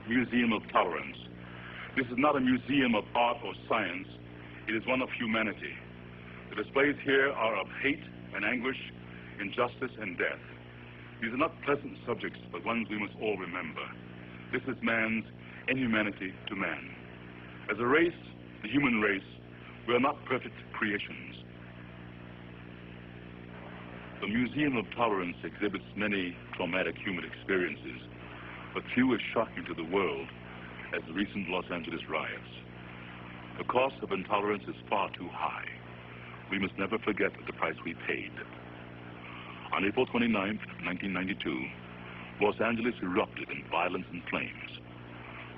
Museum of Tolerance. This is not a museum of art or science. It is one of humanity. The displays here are of hate and anguish, injustice and death. These are not pleasant subjects, but ones we must all remember. This is man's inhumanity to man. As a race, the human race, we are not perfect creations. The Museum of Tolerance exhibits many traumatic human experiences, but few as shocking to the world as the recent Los Angeles riots. The cost of intolerance is far too high. We must never forget the price we paid. On April 29, 1992, Los Angeles erupted in violence and flames.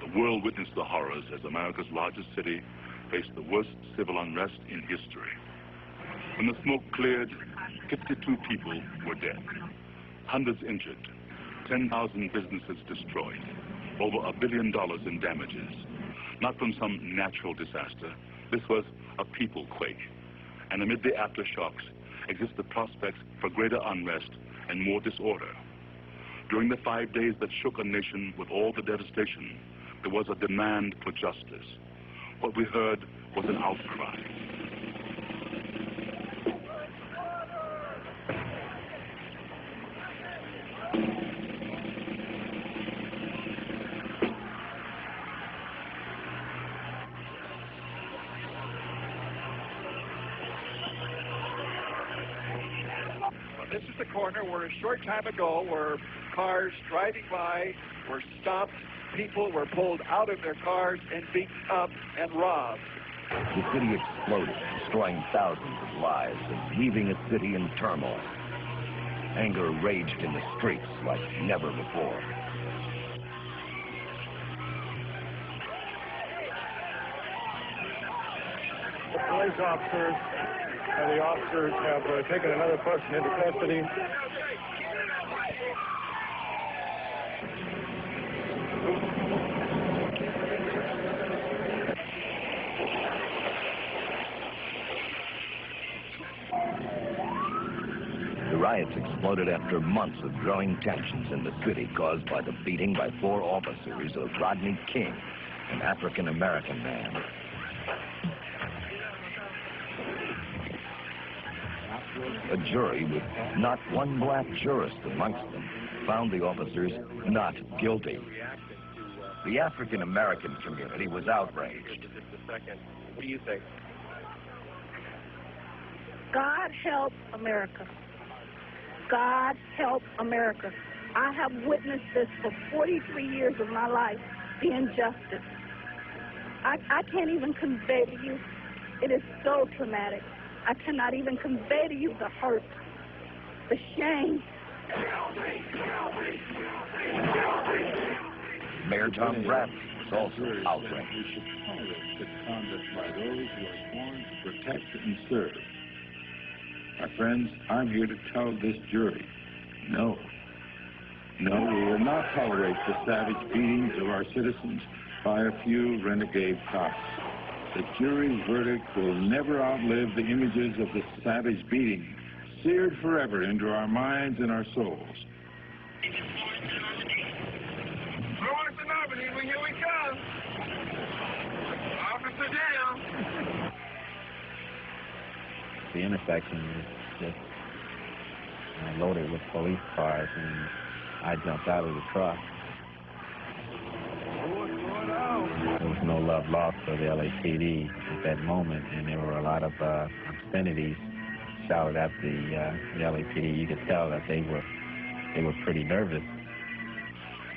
The world witnessed the horrors as America's largest city faced the worst civil unrest in history. When the smoke cleared, 52 people were dead, hundreds injured, 10,000 businesses destroyed, over $1 billion in damages. Not from some natural disaster, this was a people quake. And amid the aftershocks exist the prospects for greater unrest and more disorder. During the 5 days that shook a nation with all the devastation, there was a demand for justice. What we heard was an outcry. This is the corner where a short time ago where cars driving by were stopped, people were pulled out of their cars and beaten up and robbed. The city exploded, destroying thousands of lives and leaving a city in turmoil. Anger raged in the streets like never before. The police officers and the officers have taken another person into custody. The riots exploded after months of growing tensions in the city caused by the beating by 4 officers of Rodney King, an African-American man. A jury with not one black jurist amongst them found the officers not guilty. The African-American community was outraged. Just a second. What do you think? God help America. God help America. I have witnessed this for 43 years of my life, the injustice. I can't even convey to you. It is so traumatic. I cannot even convey to you the hurt, the shame. Mayor Tom Bradley was also outraged. We should tolerate such conduct by those who are sworn to protect and serve. My friends, I'm here to tell this jury, no, we will not tolerate the savage beatings of our citizens by a few renegade cops. The jury's verdict will never outlive the images of the savage beating, seared forever into our minds and our souls. Here we come. Officer down. The intersection is just loaded with police cars, and I jumped out of the truck. There was no love lost for the LAPD at that moment, and there were a lot of obscenities shouted at the LAPD. You could tell that they were pretty nervous.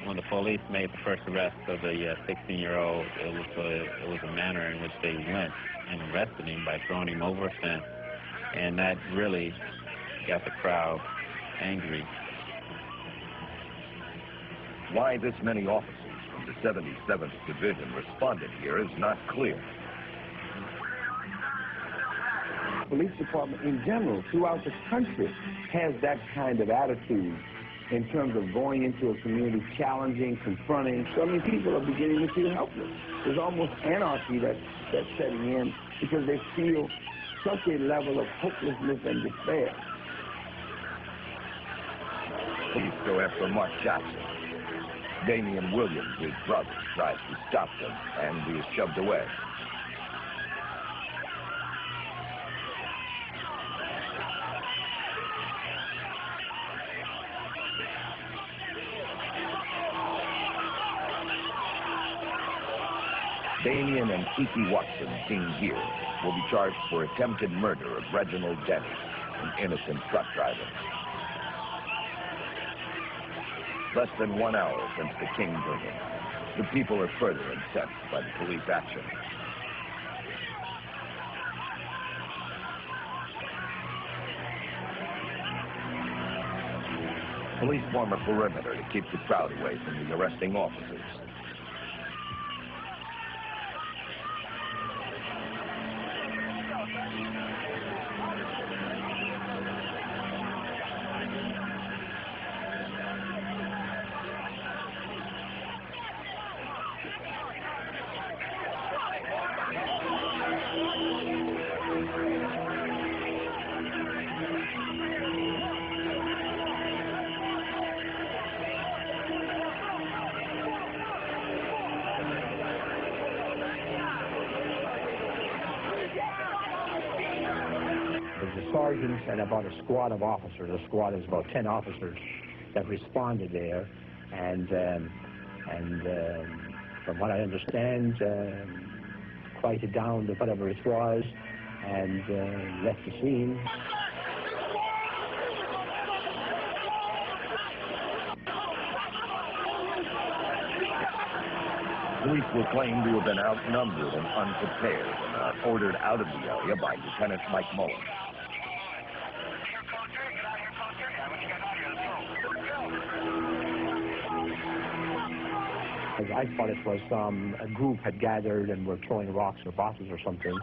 When the police made the first arrest of the 16-year-old, it was a manner in which they went and arrested him by throwing him over a fence, and that really got the crowd angry. Why this many officers from the 77th Division responded here is not clear. The police department in general throughout the country has that kind of attitude in terms of going into a community, challenging, confronting. So many people are beginning to feel helpless. There's almost anarchy that's setting in because they feel such a level of hopelessness and despair. Police go after Mark Jackson. Damian Williams, his brother, tries to stop them, and he is shoved away. Damian and Kiki Watson, seen here, will be charged for attempted murder of Reginald Denny, an innocent truck driver. Less than 1 hour since the King burning, the people are further incensed by the police action. Police form a perimeter to keep the crowd away from the arresting officers. Sergeants and about a squad of officers. A squad is about 10 officers that responded there, and from what I understand, quieted down whatever it was, and left the scene. Police were claimed to have been outnumbered and unprepared and are ordered out of the area by Lieutenant Mike Mullen. I thought it was a group had gathered and were throwing rocks or bottles or something.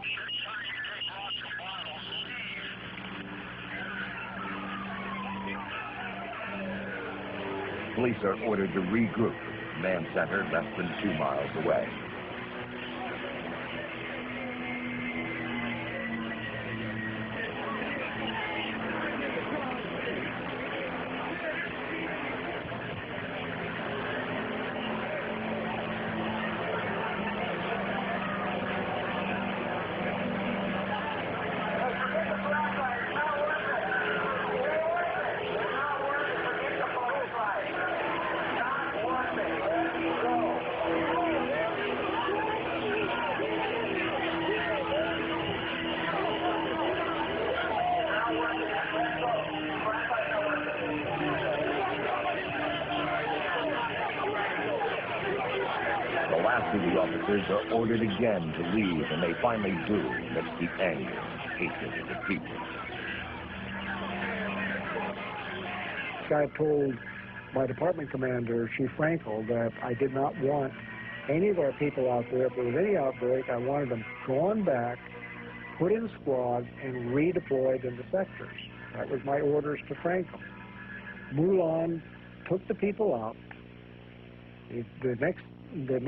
Police are ordered to regroup at the command center less than 2 miles away. The officers are ordered again to leave, and they finally do amidst the anger and hatred of the people. I told my department commander, Chief Frankel, that I did not want any of our people out there. If there was any outbreak, I wanted them drawn back, put in squads, and redeployed in the sectors. That was my orders to Frankel. Moulin took the people out. The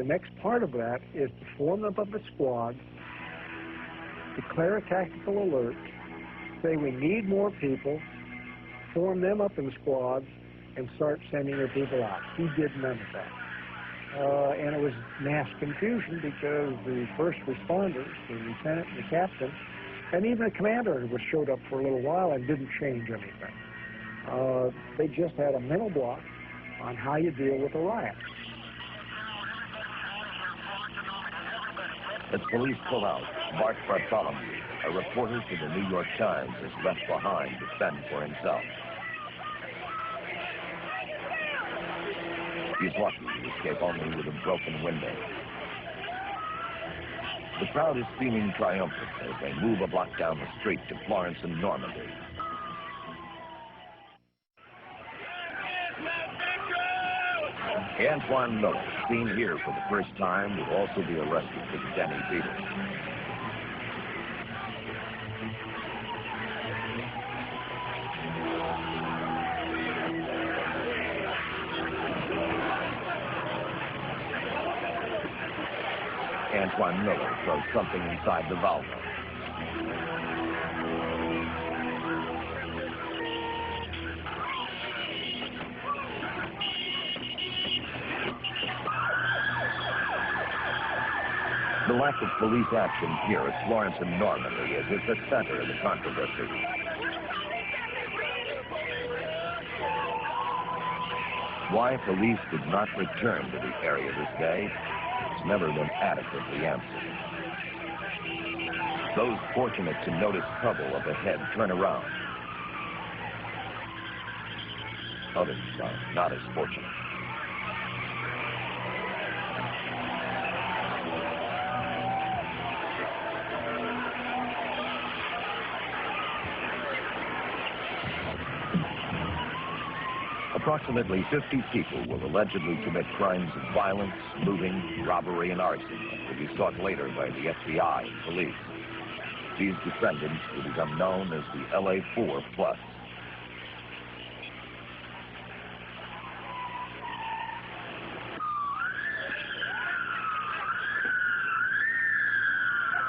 next part of that is to form them up a squad, declare a tactical alert, say we need more people, form them up in squads, and start sending their people out. He did none of that. And it was mass confusion because the first responders, the lieutenant and the captain, and even the commander was showed up for a little while and didn't change anything. They just had a mental block on how you deal with a riot. As police pull out, Bart Bartholomew, a reporter for the New York Times, is left behind to fend for himself. He's lucky to escape only with a broken window. The crowd is feeling triumphant as they move a block down the street to Florence and Normandy. Antoine Miller, seen here for the first time, will also be arrested for the Denny beating. Antoine Miller throws something inside the valve. The lack of police action here at Florence and Normandy is at the center of the controversy. Why police did not return to the area this day has never been adequately answered. Those fortunate to notice trouble up ahead turn around. Others are not as fortunate. Approximately 50 people will allegedly commit crimes of violence, looting, robbery, and arson and will be sought later by the FBI and police. These defendants will become known as the LA4 Plus.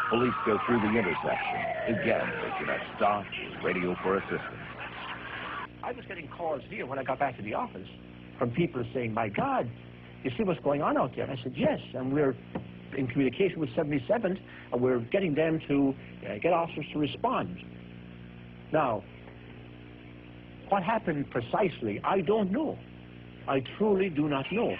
Police go through the intersection. Again, they cannot stop or radio for assistance. I was getting calls here when I got back to the office from people saying, my God, you see what's going on out there? And I said, yes, and we're in communication with 77th, and we're getting them to get officers to respond. Now, what happened precisely, I don't know. I truly do not know.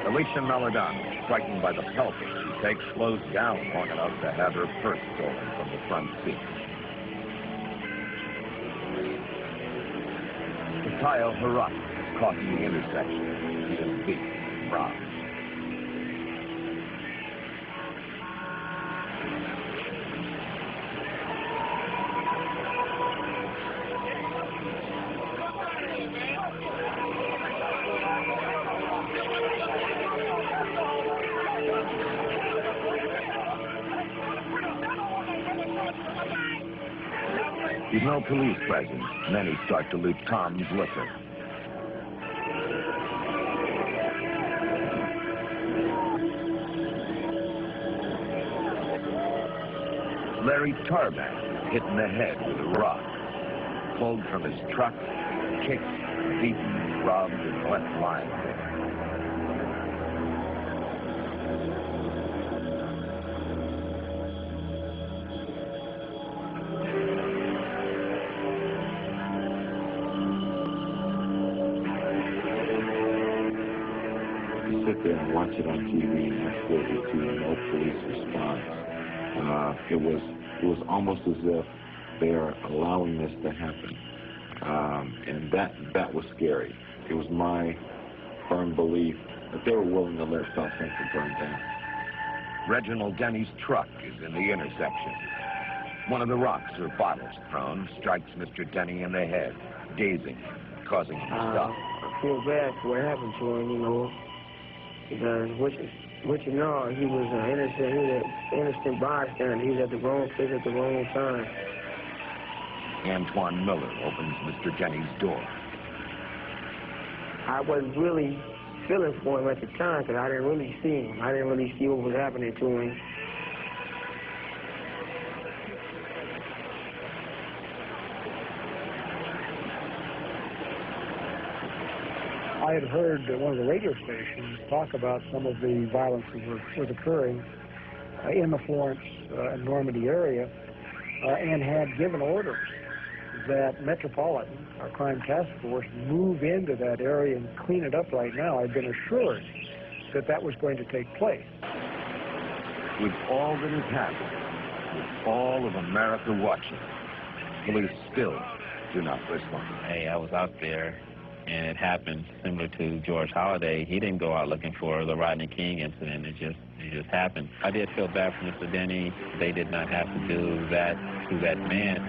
Alicia Maladon, frightened by the pelting she takes, slows down long enough to have her purse stolen from the front seat. Kyle Harut is caught in the intersection. He is beaten and robbed. With no police presence, many start to loot Tom's liquor. Larry Tarmac is hit in the head with a rock, pulled from his truck, kicked, beaten, robbed, and left lying there. Sit there and watch it on TV and that's what we see, no police response. It was almost as if they are allowing this to happen. And that was scary. It was my firm belief that they were willing to let South Central burn down. Reginald Denny's truck is in the intersection. One of the rocks or bottles thrown strikes Mr. Denny in the head, dazing, causing him to stop. I feel bad for what happened to him, you know, because what you know, he was an innocent bystander. He was at the wrong place at the wrong time. Antoine Miller opens Mr. Denny's door. I wasn't really feeling for him at the time because I didn't really see him. I didn't really see what was happening to him. I had heard one of the radio stations talk about some of the violence that was occurring in the Florence and Normandy area and had given orders that Metropolitan, our crime task force, move into that area and clean it up right now. I'd been assured that that was going to take place. With all that has happened, with all of America watching, police still do not respond. Hey, I was out there And it happened similar to George Holliday. He didn't go out looking for the Rodney King incident. It just happened. I did feel bad for Mr. Denny. They did not have to do that to that man.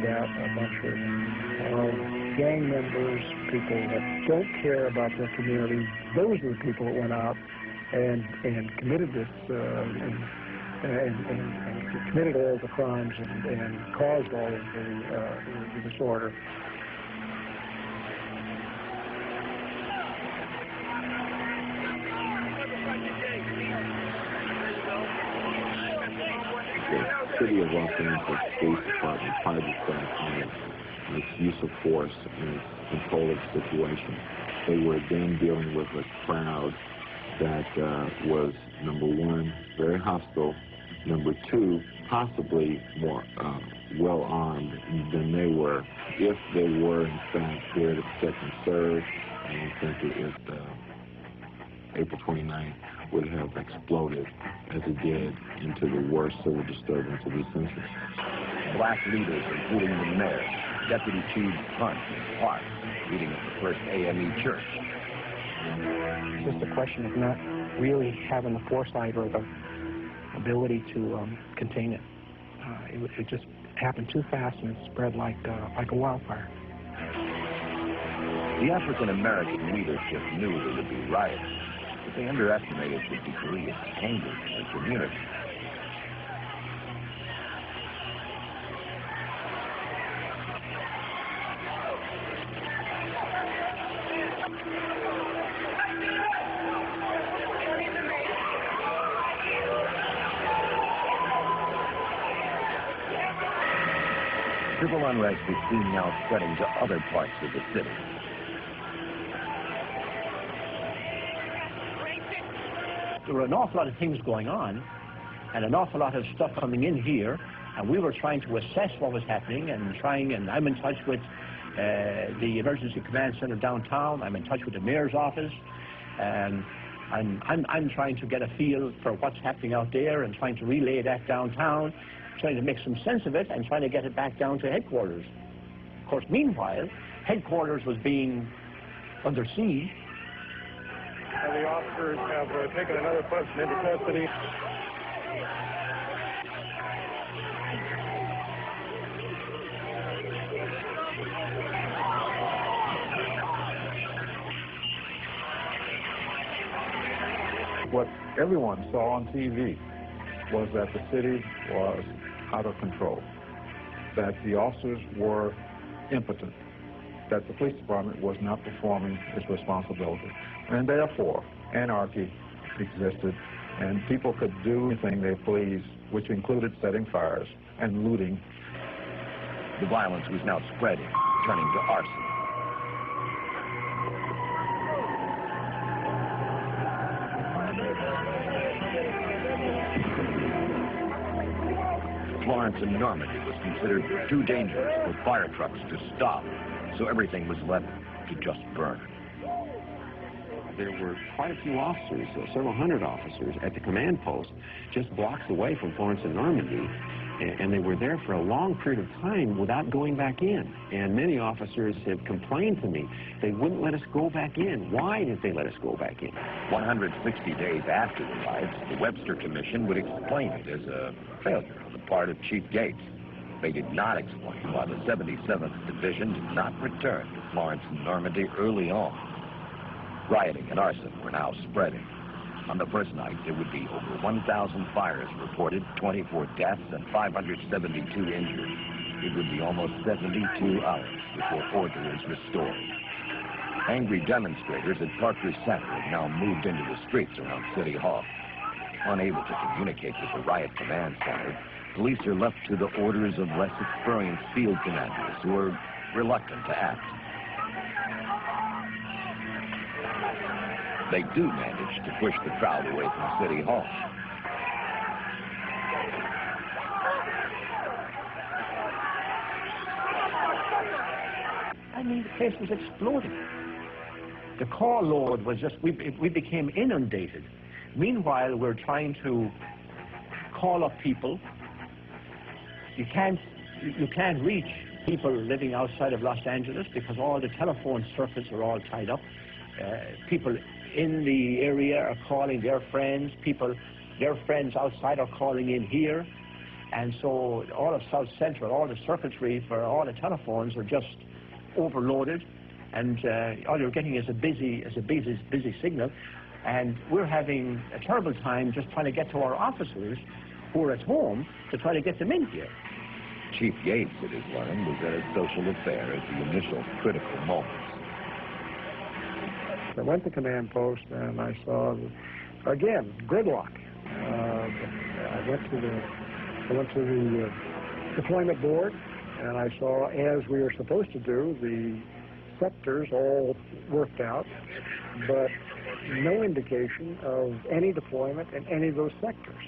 That a bunch of gang members, people that don't care about their community, those are the people that went out and committed this and committed all the crimes and caused all of the disorder. The City of Los Angeles Police Department prides itself on its use of force and its control of the situation. They were then dealing with a crowd that was, number one, very hostile, number two, possibly more well-armed than they were. If they were, in fact, there to protect and serve, I don't think April 29th would have exploded as it did into the worst civil disturbance of the century. Black leaders, including the mayor, Deputy Chief Hunt, and Park, meeting at the First AME Church. It's just a question of not really having the foresight or the ability to contain it. It just happened too fast and it spread like a wildfire. The African-American leadership knew there would be riots, but they underestimated the degree of anger in the community. Civil unrest is seen now spreading to other parts of the city. There were an awful lot of things going on and an awful lot of stuff coming in here, and we were trying to assess what was happening and I'm in touch with the Emergency Command Center downtown. I'm in touch with the mayor's office, and I'm trying to get a feel for what's happening out there and trying to relay that downtown, trying to make some sense of it and trying to get it back down to headquarters. Of course, meanwhile, headquarters was being under siege. The officers have taken another person into custody. What everyone saw on TV was that the city was out of control, that the officers were impotent, that the police department was not performing its responsibility, and therefore anarchy existed, and people could do anything they pleased, which included setting fires and looting. The violence was now spreading, turning to arson. Florence and Normandy was considered too dangerous for fire trucks to stop, so everything was left to just burn. There were quite a few officers, several hundred officers, at the command post just blocks away from Florence and Normandy, and they were there for a long period of time without going back in. And many officers have complained to me they wouldn't let us go back in. Why did they let us go back in? 160 days after the riots, the Webster Commission would explain it as a failure on the part of Chief Gates. They did not explain why the 77th Division did not return to Florence and Normandy early on. Rioting and arson were now spreading. On the first night, there would be over 1,000 fires reported, 24 deaths, and 572 injured. It would be almost 72 hours before order is restored. Angry demonstrators at Parker Center have now moved into the streets around City Hall. Unable to communicate with the riot command center, police are left to the orders of less experienced field commanders who are reluctant to act. They do manage to push the crowd away from City Hall. I mean, the place was exploding. The call load was just, we became inundated. Meanwhile, we're trying to call up people. You can't you can't reach people living outside of Los Angeles because all the telephone circuits are all tied up. People in the area are calling their friends. Their friends outside are calling in here. And so all of South Central, all the circuitry for all the telephones are just overloaded. And all you're getting is a busy signal. And we're having a terrible time just trying to get to our officers who are at home to try to get them in here. Chief Yates, it is learned, was at a social affair at the initial critical moments. I went to command post and I saw, again, gridlock. I went to the deployment board and I saw, as we were supposed to do, the sectors all worked out, but no indication of any deployment in any of those sectors.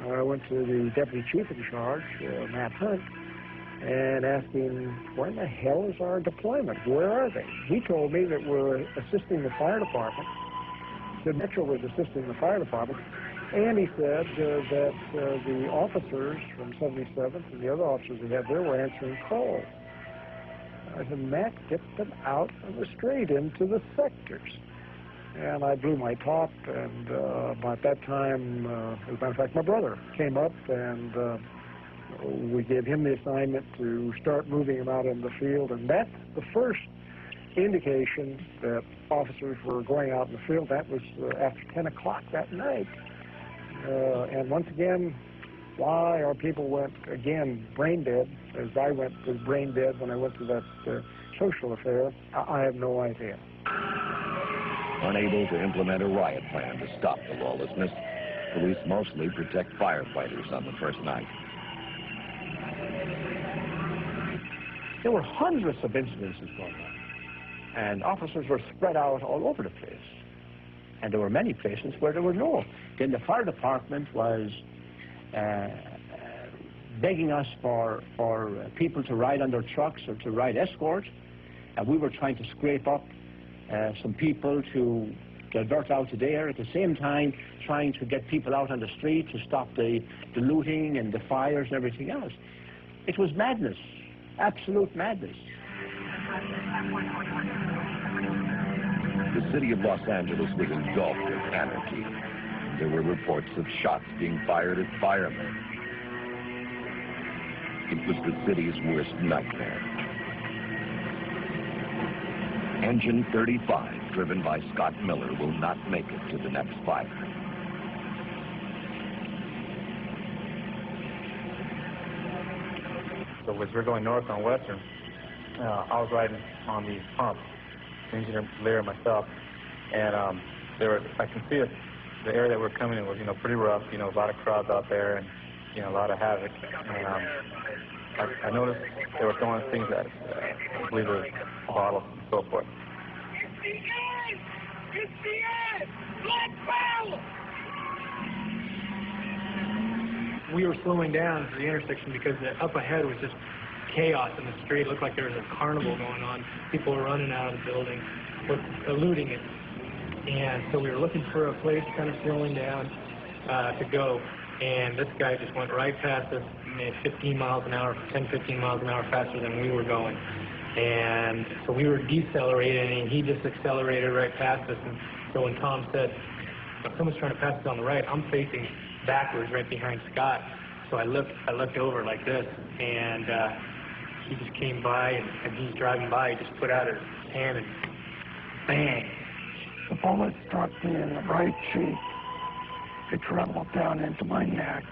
I went to the deputy chief in charge, Matt Hunt, and asked him, where in the hell is our deployment? Where are they? He told me that we're assisting the fire department. The Metro was assisting the fire department. And he said that the officers from 77th and the other officers we had there were answering calls. I said, Matt, get them out of the street into the sectors. And I blew my top, and by that time, as a matter of fact, my brother came up, and we gave him the assignment to start moving them out in the field, and that's the first indication that officers were going out in the field. That was after 10 o'clock that night. And once again, why our people went, again, brain dead, as I went was brain dead when I went to that social affair, I have no idea. Unable to implement a riot plan to stop the lawlessness, police mostly protect firefighters on the first night. There were hundreds of incidences going on, and officers were spread out all over the place. And there were many places where there were no. Then the fire department was begging us for people to ride on their trucks or to ride escort, and we were trying to scrape up some people to divert out to there, at the same time trying to get people out on the street to stop the looting and the fires and everything else. It was madness, absolute madness. The city of Los Angeles was engulfed in anarchy. There were reports of shots being fired at firemen. It was the city's worst nightmare. Engine 35, driven by Scott Miller, will not make it to the next fire. So as we're going north on Western, I was riding on the pump, engineer Larry and myself, and I can see it. The area that we're coming in was, pretty rough. A lot of crowds out there, and a lot of havoc. And I noticed they were throwing things at, I believe it was bottles and so forth. It's the end! It's the end! Black Power! We were slowing down to the intersection because up ahead was just chaos in the street. It looked like there was a carnival going on. People were running out of the building, eluding it. And so we were looking for a place, kind of slowing down to go. And this guy just went right past us, 15 miles an hour, 10, 15 miles an hour faster than we were going. And so we were decelerating, and he just accelerated right past us. And so when Tom said, someone's trying to pass us on the right, I'm facing backwards right behind Scott. So I looked over like this, and he just came by, and he's driving by, he just put out his hand and bang. The bullet struck me in the right cheek. It traveled down into my neck,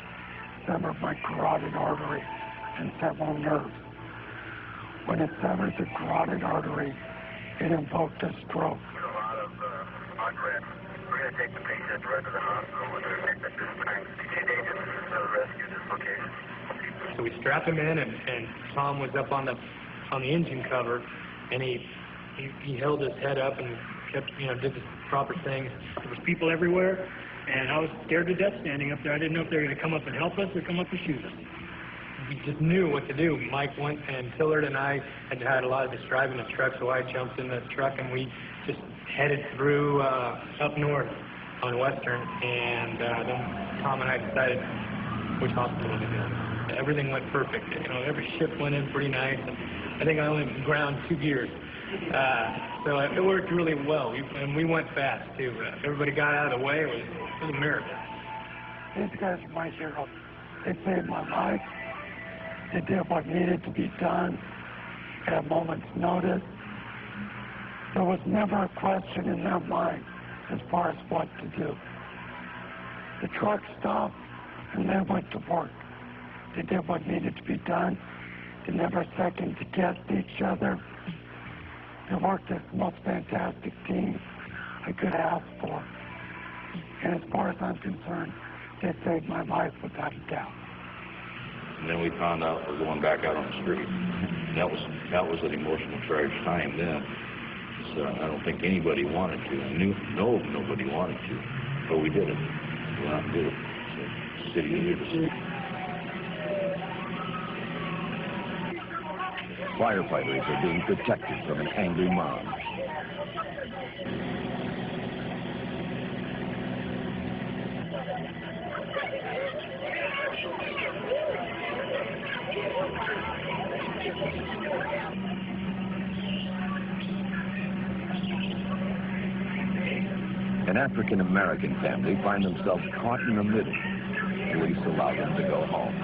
severed my carotid artery and several nerves. When it severed the carotid artery, it invoked a stroke. We're going to take the patient right to the hospital with her at this time. She needed to rescue this location. So we strapped him in, and Tom was up on the engine cover, and he held his head up and kept, did the proper thing. There was people everywhere, and I was scared to death standing up there. I didn't know if they were going to come up and help us or come up and shoot us. We just knew what to do. Mike went, and Tillard and I had a lot of this driving the truck, so I jumped in the truck, and we just headed through up north on Western, and then Tom and I decided which hospital to go. everything went perfect. You know, every ship went in pretty nice. And I think I only ground 2 gears. So it worked really well, and we went fast, too. Everybody got out of the way. It was a miracle. These guys are my heroes. They saved my life. They did what needed to be done at a moment's notice. There was never a question in their mind as far as what to do. The truck stopped, and they went to work. They did what needed to be done. They never second to guess each other. They worked as the most fantastic team I could ask for. And as far as I'm concerned, they saved my life without a doubt. And then we found out we're going back out on the street. That was an emotional charged time then. So I don't think anybody wanted to. I know nobody wanted to, but we did it. We went out and did it. So the city needed us. Firefighters are being protected from an angry mob. An African-American family find themselves caught in the middle. Police allow them to go home.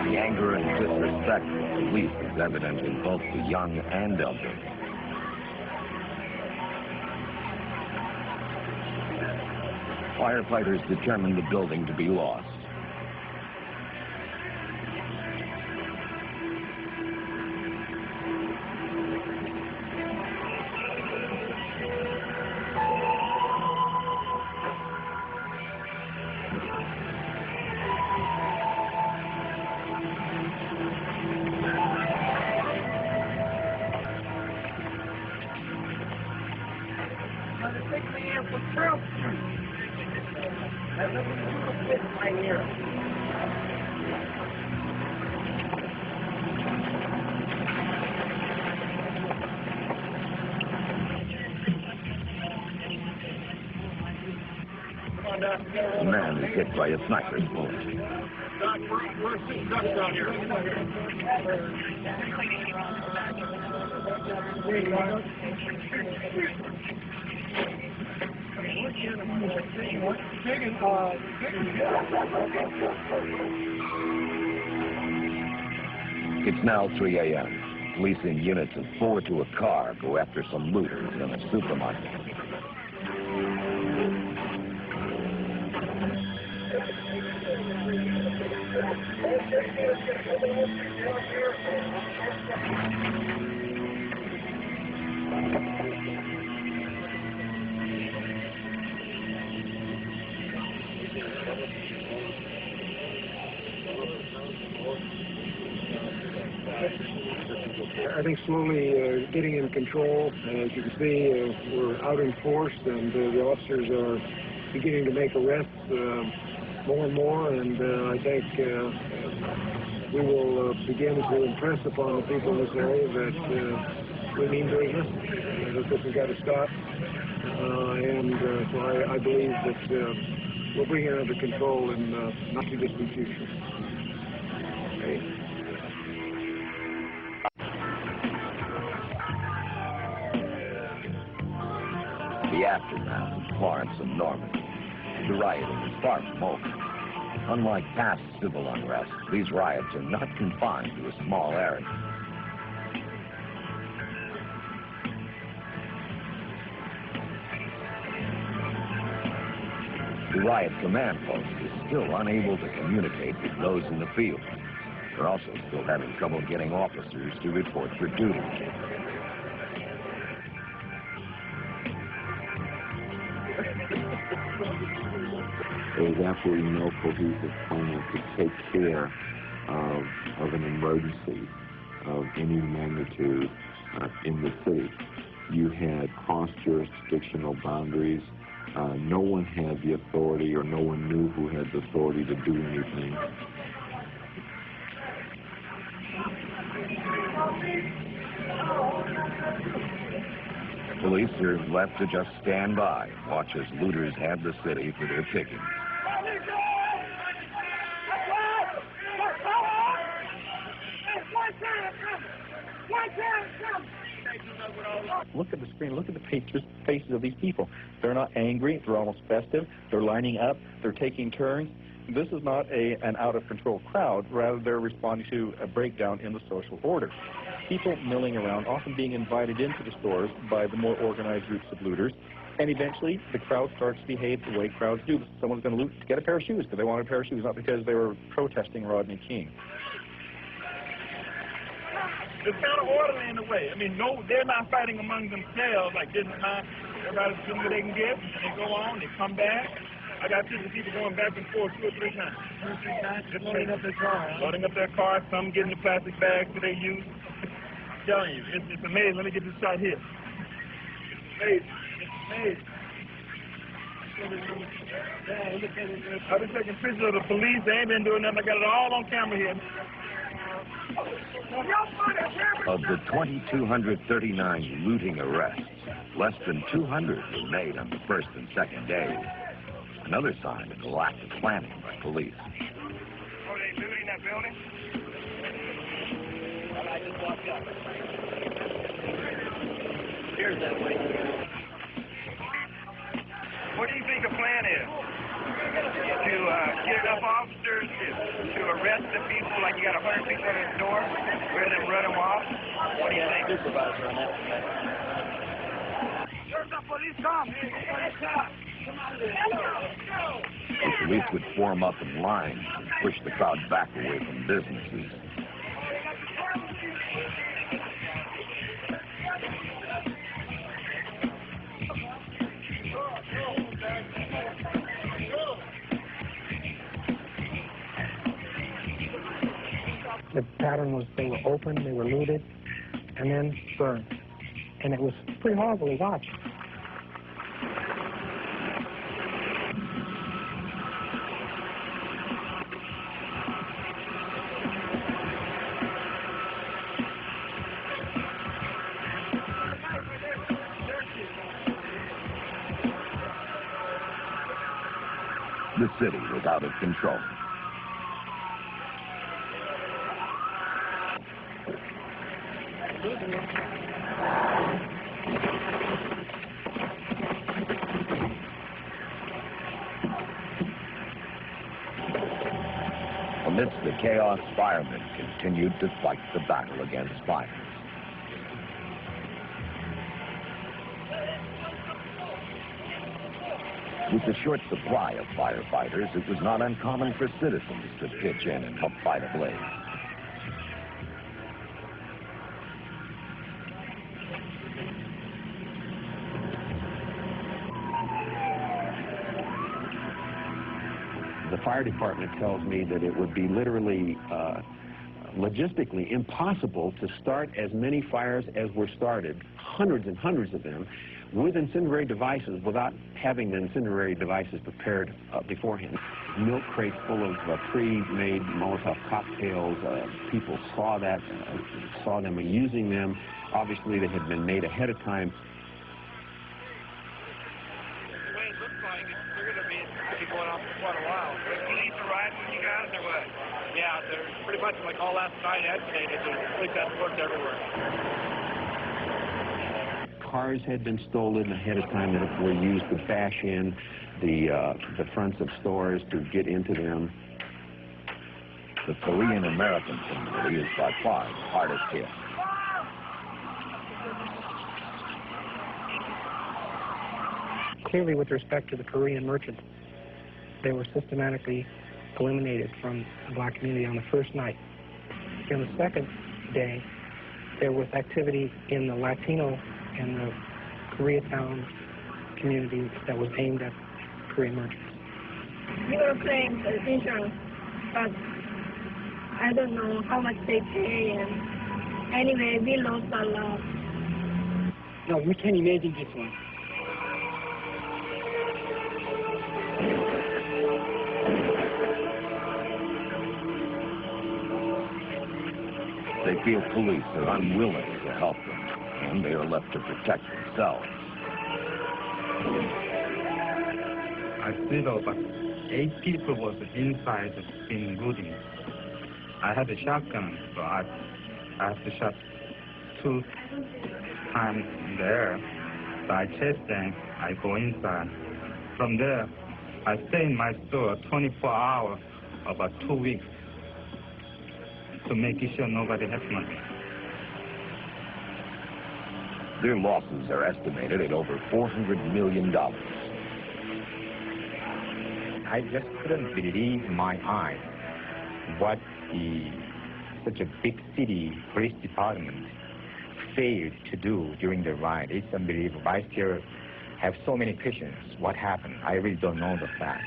The anger and disrespect of police is evident in both the young and elderly. Firefighters determined the building to be lost. The man is hit by a sniper's bullet. Doc, we're seeing ducks down here. It's now 3 a.m. Police in units of 4 to a car go after some looters in a supermarket. I think slowly getting in control. As you can see, we're out in force, and the officers are beginning to make arrests more and more, and I think we will begin to impress upon the people in this area that we mean business, that this has got to stop, and so I believe that we'll bring it under control in not too distant future. Okay. The aftermath of Florence and Normandy. The rioting is far from over. Unlike past civil unrest, these riots are not confined to a small area. The riot command post is still unable to communicate with those in the field. They're also still having trouble getting officers to report for duty. There was absolutely no cohesive plan to take care of an emergency of any magnitude in the city. You had cross-jurisdictional boundaries No one had the authority, or no one knew who had the authority to do anything. Police are left to just stand by and watch as looters have the city for their picking. Look at the screen. Look at the faces of these people. They're not angry. They're almost festive. They're lining up. They're taking turns. This is not an out-of-control crowd. Rather, they're responding to a breakdown in the social order. People milling around, often being invited into the stores by the more organized groups of looters. And eventually, the crowd starts to behave the way crowds do. Someone's going to loot to get a pair of shoes because they wanted a pair of shoes, not because they were protesting Rodney King. It's kind of orderly in a way. I mean, no, they're not fighting among themselves like this and that. Everybody's doing what they can get. They go on, they come back. I got people going back and forth 2 or 3 times. 2 or 3 times? Just loading up their car. Loading up their car, some getting the plastic bags that they use. I'm telling you, it's amazing. Let me get this shot here. It's amazing. It's amazing. I've been taking pictures of the police. They ain't been doing nothing. I got it all on camera here. Of the 2,239 looting arrests, less than 200 were made on the first and second days. Another sign of the lack of planning by police. Oh, they looting that building? I just walked up. Here's that way. What do you think the plan is? To get enough officers to arrest the people, like you got 100 people in the store, rather than run them off? What do you think? Supervisor on that. There's the police come. The police would form up in lines and push the crowd back away from businesses. The pattern was they were opened, they were looted, and then burned. And it was pretty horrible to watch. The city was out of control. Amidst the chaos, firemen continued to fight the battle against fires. With the short supply of firefighters, it was not uncommon for citizens to pitch in and help fight a blaze. The fire department tells me that it would be literally logistically impossible to start as many fires as were started, hundreds and hundreds of them, with incendiary devices without having the incendiary devices prepared beforehand. Milk crates full of pre-made Molotov cocktails. People saw that, saw them using them. Obviously, they had been made ahead of time. The way it looks like they're going to be going off for quite a while. Police arrived with you guys or what? Yeah, they're pretty much like all last night and today. There's police escorts everywhere. Cars had been stolen ahead of time that were used to bash in the fronts of stores to get into them. The Korean-American community is by far the hardest hit. Clearly, with respect to the Korean merchants, they were systematically eliminated from the black community on the first night. On the second day, there was activity in the Latino and the Koreatown community that was aimed at Korean merchants. You were paying the insurance, but I don't know how much they pay, and anyway, we lost a lot. No, we can't imagine this one. feel police are unwilling to help them, and they are left to protect themselves. I see about 8 people was inside in building. I had a shotgun, so I have to shot 2 times in the air. So I chase them, I go inside. From there, I stay in my store 24 hours, about 2 weeks, to make sure nobody has money. Their losses are estimated at over $400 million. I just couldn't believe my eyes what such a big city police department failed to do during the riot. It's unbelievable. I still have so many questions. What happened? I really don't know the fact.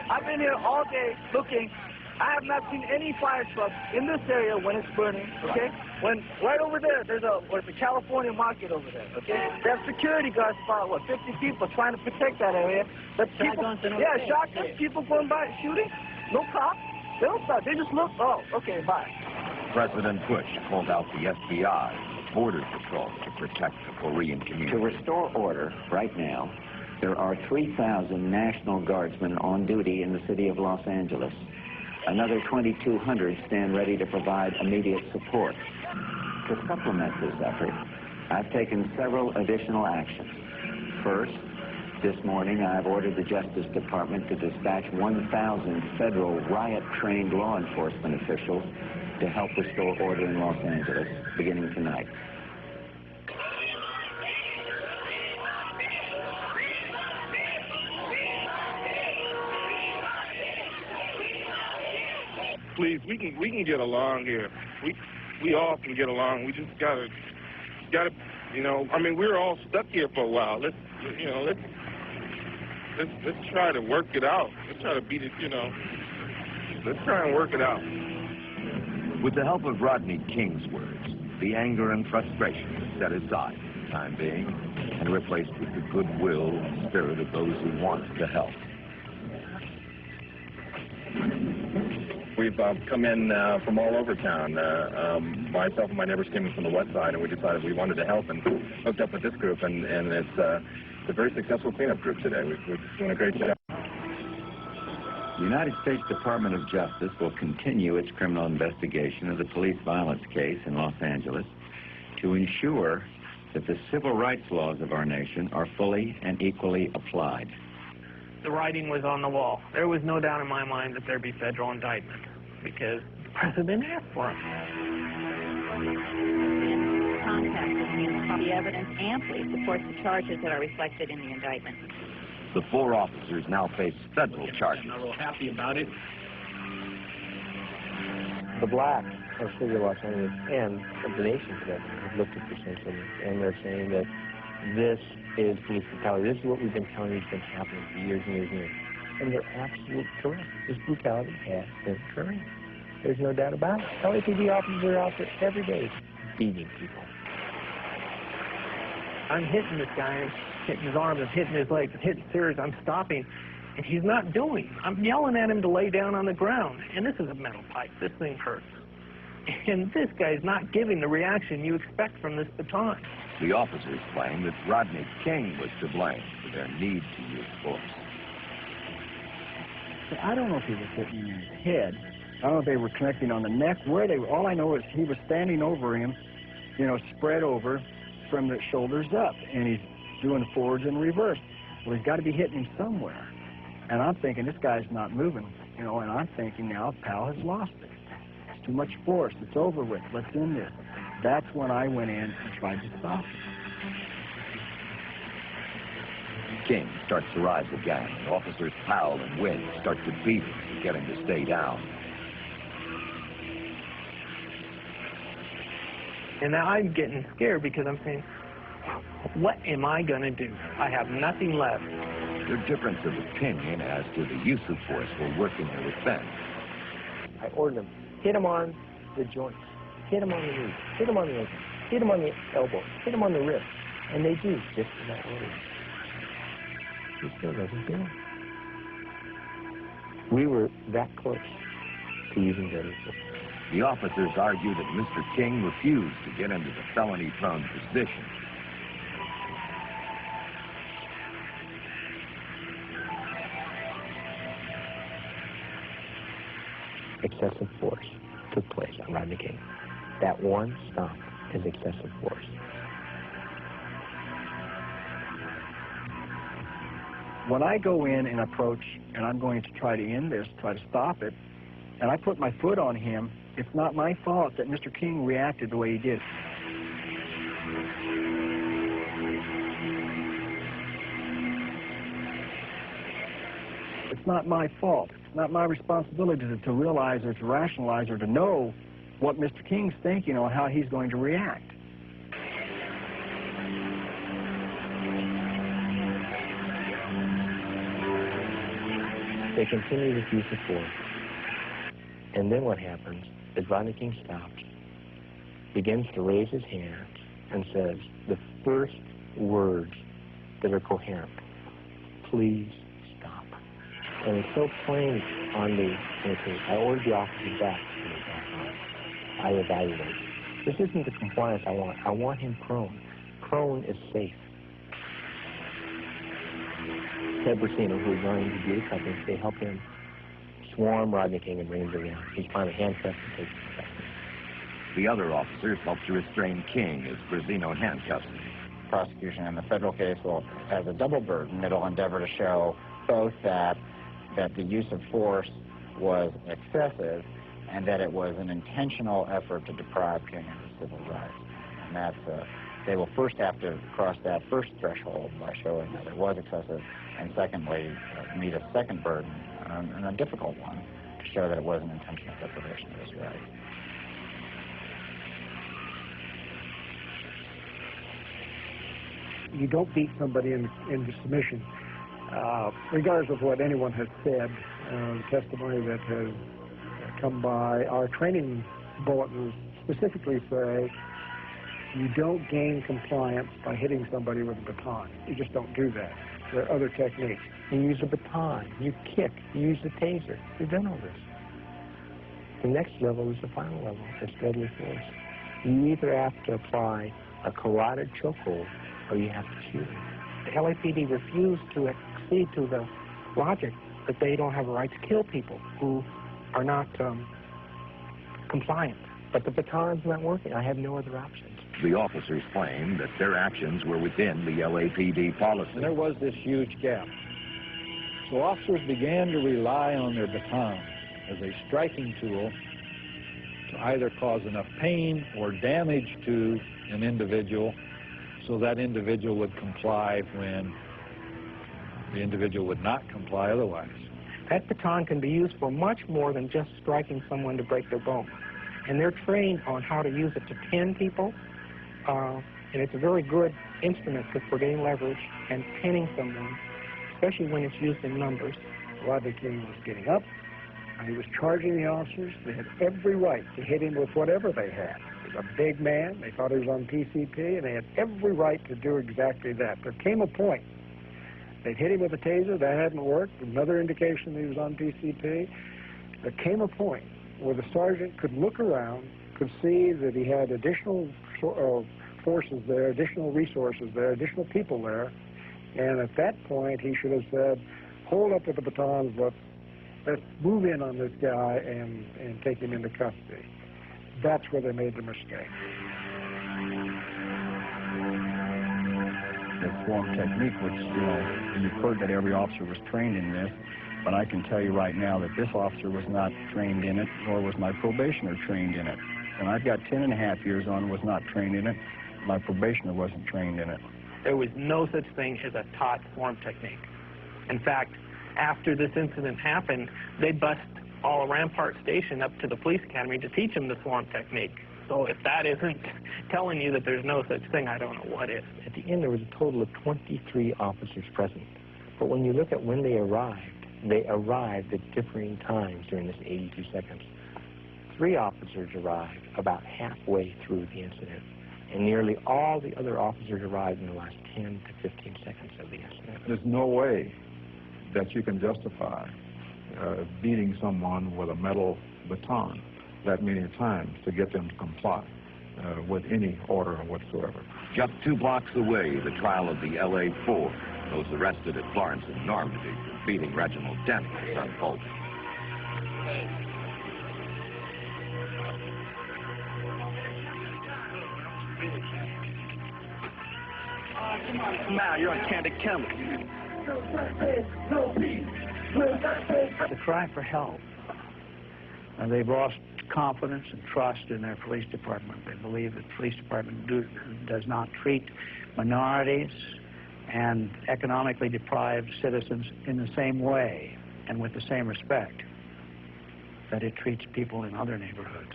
I've been here all day looking. I have not seen any fire trucks in this area when it's burning, okay? When right over there, there's a California market over there, okay? They have security guards, about, 50 people trying to protect that area. But people, shotguns, people going by shooting, no cops. They don't stop. They just look, oh, okay, bye. President Bush called out the FBI, Border Patrol, to protect the Korean community. To restore order right now, there are 3,000 National Guardsmen on duty in the city of Los Angeles. Another 2,200 stand ready to provide immediate support. To supplement this effort, I've taken several additional actions. First, this morning I've ordered the Justice Department to dispatch 1,000 federal riot-trained law enforcement officials to help restore order in Los Angeles, beginning tonight. Please, we can get along here. We all can get along. We just gotta, I mean, we're all stuck here for a while. Let's try to work it out. Let's try to beat it, Let's try and work it out. With the help of Rodney King's words, the anger and frustration is set aside for the time being and replaced with the goodwill and spirit of those who want to help. We've come in from all over town. Myself and my neighbors came in from the west side, and we decided we wanted to help and hooked up with this group, and it's a very successful cleanup group today. We're doing a great job. The United States Department of Justice will continue its criminal investigation of the police violence case in Los Angeles to ensure that the civil rights laws of our nation are fully and equally applied. The writing was on the wall. There was no doubt in my mind that there'd be federal indictment because the president asked for it. The evidence amply supports the charges that are reflected in the indictment. The 4 officers now face federal charges. I'm not real happy about it. The blacks of the city of Los Angeles and of the nation today have looked at this incident, and they're saying that this is police brutality. This is what we've been telling you has been happening for years and years and years. And they're absolutely correct. This brutality has been occurring. There's no doubt about it. LAPD officers are out there every day beating people. I'm hitting this guy, hitting his arms, and hitting his legs, and hitting his ears. I'm stopping, and he's not doing. I'm yelling at him to lay down on the ground. And this is a metal pipe. This thing hurts. And this guy's not giving the reaction you expect from this baton. The officers claim that Rodney King was to blame for their need to use force. I don't know if he was hitting him in his head. I don't know if they were connecting on the neck. Where they were, all I know is he was standing over him, spread over from the shoulders up, and he's doing forwards and reverse. Well, he's got to be hitting him somewhere. And I'm thinking, this guy's not moving, and I'm thinking now, Pal has lost it. It's too much force. It's over with. Let's end this. That's when I went in and tried to stop him. King starts to rise again. Officers Powell and Wynn start to beat him to get him to stay down. And now I'm getting scared because I'm saying, what am I going to do? I have nothing left. Their difference of opinion as to the use of force will work in their defense. I ordered them, hit him on the joints, hit him on the knees, hit him on the ankle, hit him on the elbow, hit him on the wrist. And they do just in that order. He still doesn't do it. We were that close. P's and J's. The officers argue that Mr. King refused to get into the felony-prone position. Excessive force took place on Rodney King. That one stop is excessive force. When I go in and approach, and I'm going to try to end this, try to stop it, and I put my foot on him, it's not my fault that Mr. King reacted the way he did. It's not my fault. It's not my responsibility to realize or to rationalize or to know what Mr. King's thinking or how he's going to react. They continue with use of force. And then what happens is Rodney King stops, begins to raise his hands, and says the first words that are coherent: please stop. And it's so plain on the thing. I ordered the officer back to the back on. I evaluate. This isn't the compliance I want. I want him prone. Prone is safe. Ted Brasino, who is running the beauty company, they help him swarm Rodney King and bring him to the house. He's finally handcuffed and taken to custody. The other officers helped to restrain King as Brasino handcuffs him. Prosecution in the federal case will have a double burden. It'll endeavor to show both that the use of force was excessive and that it was an intentional effort to deprive King of his civil rights. And that's they will first have to cross that first threshold by showing that it was excessive, and secondly, meet a second burden, and a difficult one, to show that it was an intentional deprivation of his rights. You don't beat somebody into submission, regardless of what anyone has said. Testimony that has come by, our training bulletins specifically say you don't gain compliance by hitting somebody with a baton. You just don't do that. There are other techniques. You use a baton, you kick, you use the taser. We've done all this. The next level is the final level. It's deadly force. You either have to apply a carotid chokehold or you have to shoot. The LAPD refused to accede to the logic that they don't have a right to kill people who are not compliant. But the baton's not working. I have no other options. The officers claim that their actions were within the LAPD policy. And there was this huge gap. So officers began to rely on their baton as a striking tool to either cause enough pain or damage to an individual so that individual would comply when the individual would not comply otherwise. That baton can be used for much more than just striking someone to break their bone. And they're trained on how to use it to pin people, and it's a very good instrument for getting leverage and pinning someone, especially when it's used in numbers. Rodney King was getting up, and he was charging the officers. They had every right to hit him with whatever they had. He was a big man. They thought he was on PCP, and they had every right to do exactly that. There came a point. They'd hit him with a taser. That hadn't worked. Another indication that he was on PCP. There came a point where the sergeant could look around, could see that he had additional forces there, additional resources there, additional people there, and at that point he should have said, hold up with the batons, let's move in on this guy and take him into custody. That's where they made the mistake. The swarm technique, which, you've heard that every officer was trained in this, but I can tell you right now that this officer was not trained in it, nor was my probationer trained in it. And I've got 10.5 years on, was not trained in it. My probationer wasn't trained in it. There was no such thing as a taught swarm technique. In fact, after this incident happened, they bussed all of Rampart Station up to the police academy to teach them the swarm technique. So if that isn't telling you that there's no such thing, I don't know what is. At the end, there was a total of 23 officers present. But when you look at when they arrived at differing times during this 82 seconds. 3 officers arrived about halfway through the incident, and nearly all the other officers arrived in the last 10 to 15 seconds of the incident. There's no way that you can justify beating someone with a metal baton that many times to get them to comply with any order whatsoever. Just 2 blocks away, the trial of the LA4, those arrested at Florence and Normandy for beating Reginald Denny, is unfolding. Come out, you're on Candid Camera. The cry for help. They've lost confidence and trust in their police department. They believe that the police department does not treat minorities and economically deprived citizens in the same way and with the same respect that it treats people in other neighborhoods.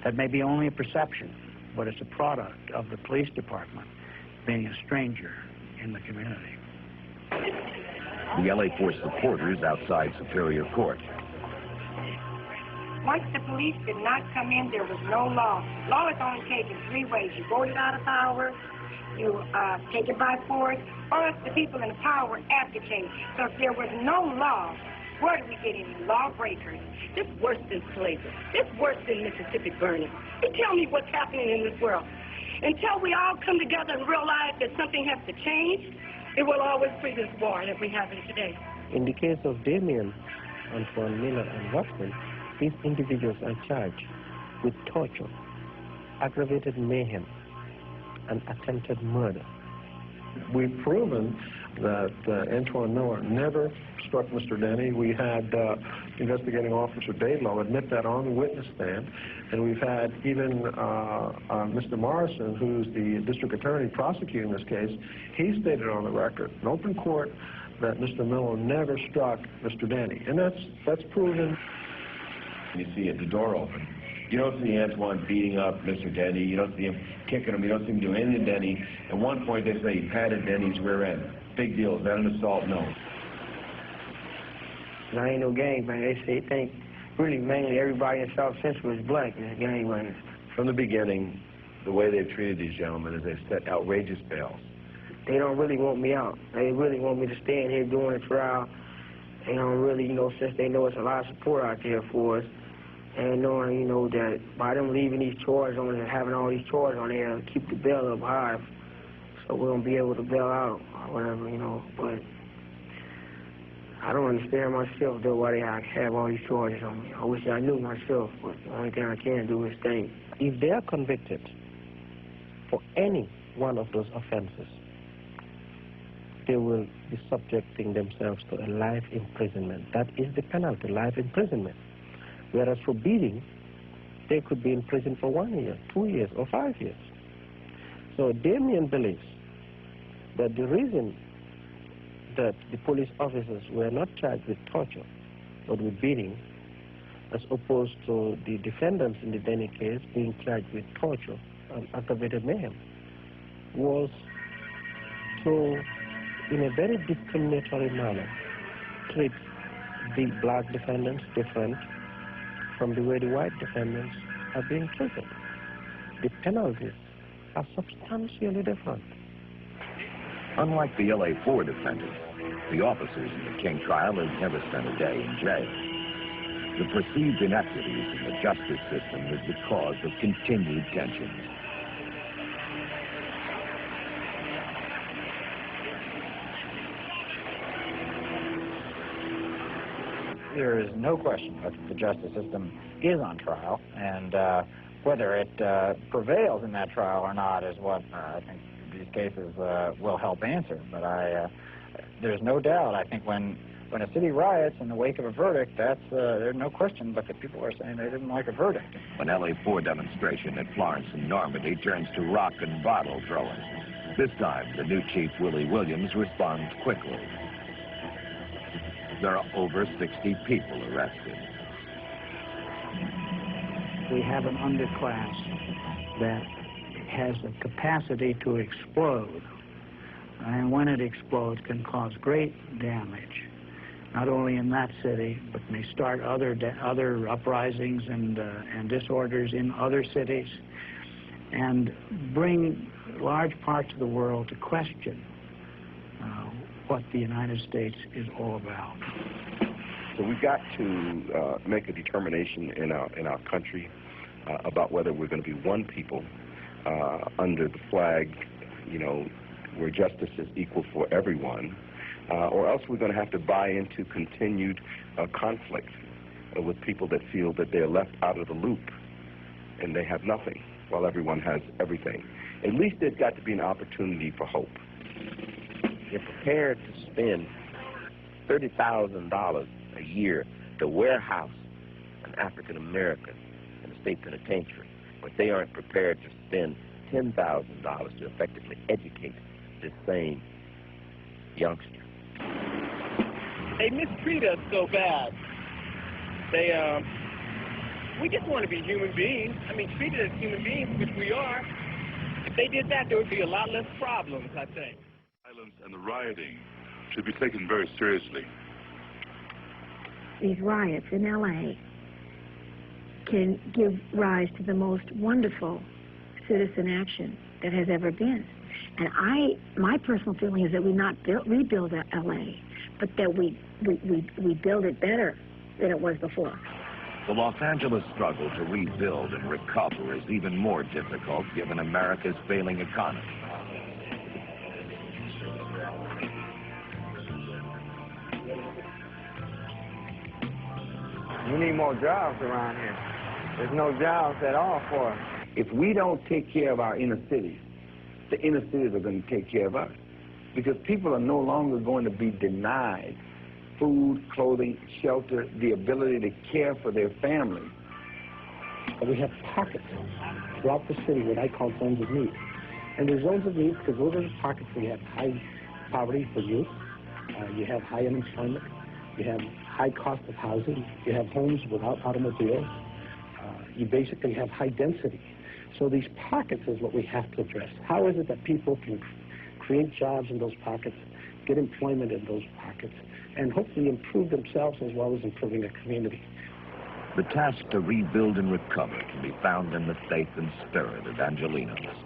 That may be only a perception, but it's a product of the police department being a stranger in the community. The LA4 supporters outside Superior Court. Once the police did not come in, there was no law. Law is only taken 3 ways. You vote it out of power, you take it by force, or if the people in the power abdicate. So if there was no law, where do we get any lawbreakers? This is worse than slavery. This is worse than Mississippi burning. You tell me what's happening in this world. Until we all come together and realize that something has to change, it will always be this war that we have today. In the case of Damien, Antoine Miller, and Watson, these individuals are charged with torture, aggravated mayhem, and attempted murder. We've proven that Antoine Miller never struck Mr. Denny. We had investigating officer Dadelow admit that on the witness stand, and we've had even Mr. Morrison, who's the district attorney prosecuting this case, he stated on the record, in open court, that Mr. Miller never struck Mr. Denny, and that's proven. You see it, the door open. You don't see Antoine beating up Mr. Denny. You don't see him kicking him. You don't see him doing anything to Denny. At one point, they say he patted Denny's rear end. Big deal. Is that an assault? No. I ain't no gangbang. They think really mainly everybody in South Central is black and gangbangers. From the beginning, the way they've treated these gentlemen is they've set outrageous bails. They don't really want me out. They really want me to stay in here doing the trial. They don't really, since they know it's a lot of support out there for us, and knowing, that by them leaving these charges on and having all these charges on there, keep the bail up high, so we're going to be able to bail out or whatever, but I don't understand myself, though, why they have all these charges on me. I wish I knew myself, but the only thing I can do is think. If they are convicted for any one of those offenses, they will be subjecting themselves to a life imprisonment. That is the penalty, life imprisonment. Whereas for beating, they could be in prison for 1 year, 2 years, or 5 years. So Damien believes that the reason that the police officers were not charged with torture, but with beating, as opposed to the defendants in the Denny case being charged with torture and aggravated mayhem, was to, in a very discriminatory manner, treat the black defendants different from the way the white defendants are being treated. The penalties are substantially different. Unlike the LA4 defendants, the officers in the King trial have never spent a day in jail. The perceived inequities in the justice system is the cause of continued tensions. There is no question that the justice system is on trial, and whether it prevails in that trial or not is what I think these cases will help answer. But there's no doubt, I think, when a city riots in the wake of a verdict, there's no question but that people are saying they didn't like a verdict. An LA4 demonstration at Florence and Normandy turns to rock and bottle throwing. This time, the new chief, Willie Williams, responds quickly. There are over 60 people arrested. We have an underclass that has the capacity to explode, and when it explodes can cause great damage, not only in that city, but may start other uprisings and disorders in other cities, and bring large parts of the world to question what the United States is all about. So we've got to make a determination in our country about whether we're going to be one people under the flag, you know, where justice is equal for everyone, or else we're going to have to buy into continued conflict with people that feel that they're left out of the loop and they have nothing while everyone has everything. At least there's got to be an opportunity for hope. You're prepared to spend $30,000 a year to warehouse an African American in a state penitentiary, but they aren't prepared to spend $10,000 to effectively educate this same youngster. They mistreat us so bad. We just want to be human beings. I mean, treated as human beings, which we are. If they did that, there would be a lot less problems, I think. Violence and the rioting should be taken very seriously. These riots in L.A. can give rise to the most wonderful citizen action that has ever been. And my personal feeling is that we not rebuild L.A., but that we build it better than it was before. The Los Angeles struggle to rebuild and recover is even more difficult given America's failing economy. We need more jobs around here. There's no jobs at all for us. If we don't take care of our inner cities, the inner cities are going to take care of us. Because people are no longer going to be denied food, clothing, shelter, the ability to care for their families. We have pockets throughout the city, what I call zones of need. And they're zones of need because those are the pockets where you have high poverty for youth, you have high unemployment, you have high cost of housing, you have homes without automobiles, you basically have high density. So these pockets is what we have to address. How is it that people can create jobs in those pockets, get employment in those pockets, and hopefully improve themselves as well as improving the community? The task to rebuild and recover can be found in the faith and spirit of Angelinos.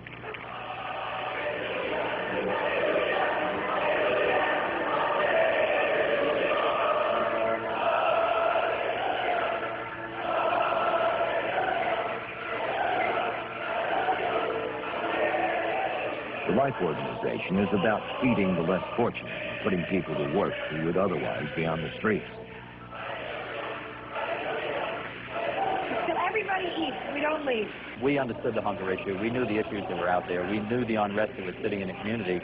The Life organization is about feeding the less fortunate, putting people to work who would otherwise be on the streets. Till everybody eats, we don't leave. We understood the hunger issue. We knew the issues that were out there. We knew the unrest that was sitting in the community,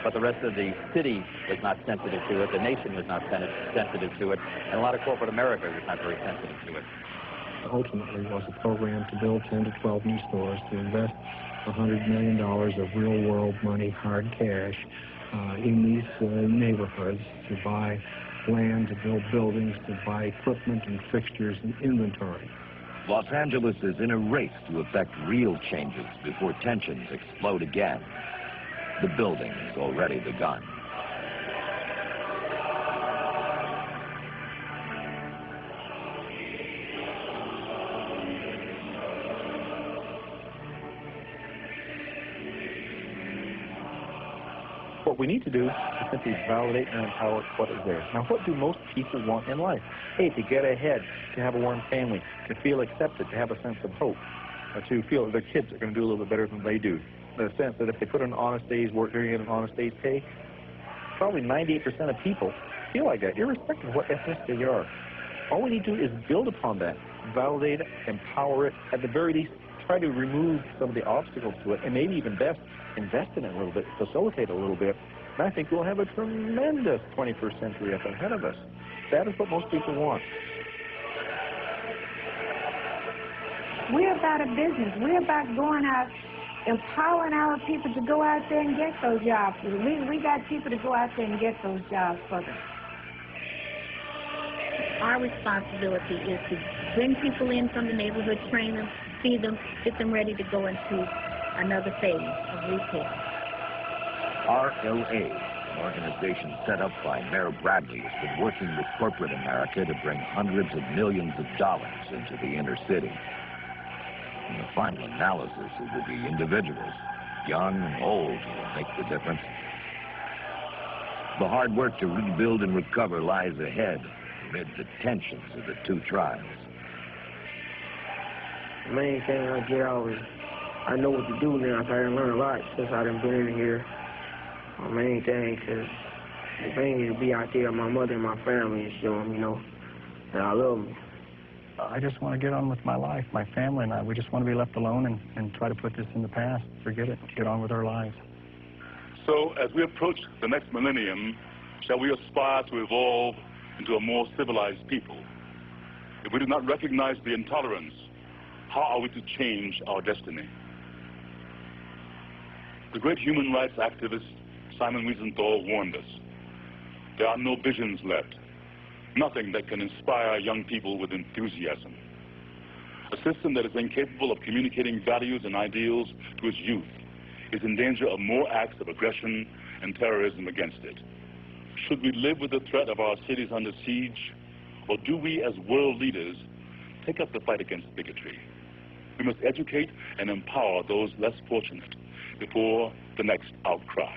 but the rest of the city was not sensitive to it. The nation was not sensitive to it, and a lot of corporate America was not very sensitive to it. Ultimately was a program to build 10 to 12 new stores, to invest $100 million of real-world money, hard cash, in these neighborhoods, to buy land, to build buildings, to buy equipment and fixtures and inventory. Los Angeles is in a race to effect real changes before tensions explode again. The building has already begun. What we need to do is simply validate and empower what is there. Now, what do most people want in life? Hey, to get ahead, to have a warm family, to feel accepted, to have a sense of hope, to feel that their kids are going to do a little bit better than they do. The sense that if they put in an honest day's work, they're going to get an honest day's pay. Probably 98% of people feel like that, irrespective of what ethnicity they are. All we need to do is build upon that, validate it, empower it, at the very least, try to remove some of the obstacles to it, and maybe even best, invest in it a little bit, facilitate a little bit, and I think we'll have a tremendous 21st century up ahead of us. That is what most people want. We're about a business. We're about going out, empowering our people to go out there and get those jobs. We got people to go out there and get those jobs for them. Our responsibility is to bring people in from the neighborhood, train them, feed them, get them ready to go into another phase of retail. RLA, an organization set up by Mayor Bradley, has been working with corporate America to bring hundreds of millions of dollars into the inner city. In the final analysis, it will be individuals, young and old, who will make the difference. The hard work to rebuild and recover lies ahead. amid the tensions of the two tribes. The main thing I get out is I know what to do now. So I done learned a lot since I done been in here. My main thing, because the thing is to be out there with my mother and my family and show them, you know, that I love them. I just want to get on with my life. My family and I, we just want to be left alone and try to put this in the past. Forget it. Get on with our lives. So as we approach the next millennium, shall we aspire to evolve into a more civilized people? If we do not recognize the intolerance, how are we to change our destiny? The great human rights activist Simon Wiesenthal warned us. There are no visions left, nothing that can inspire young people with enthusiasm. A system that is incapable of communicating values and ideals to its youth is in danger of more acts of aggression and terrorism against it. Should we live with the threat of our cities under siege, or do we as world leaders take up the fight against bigotry? We must educate and empower those less fortunate before the next outcry.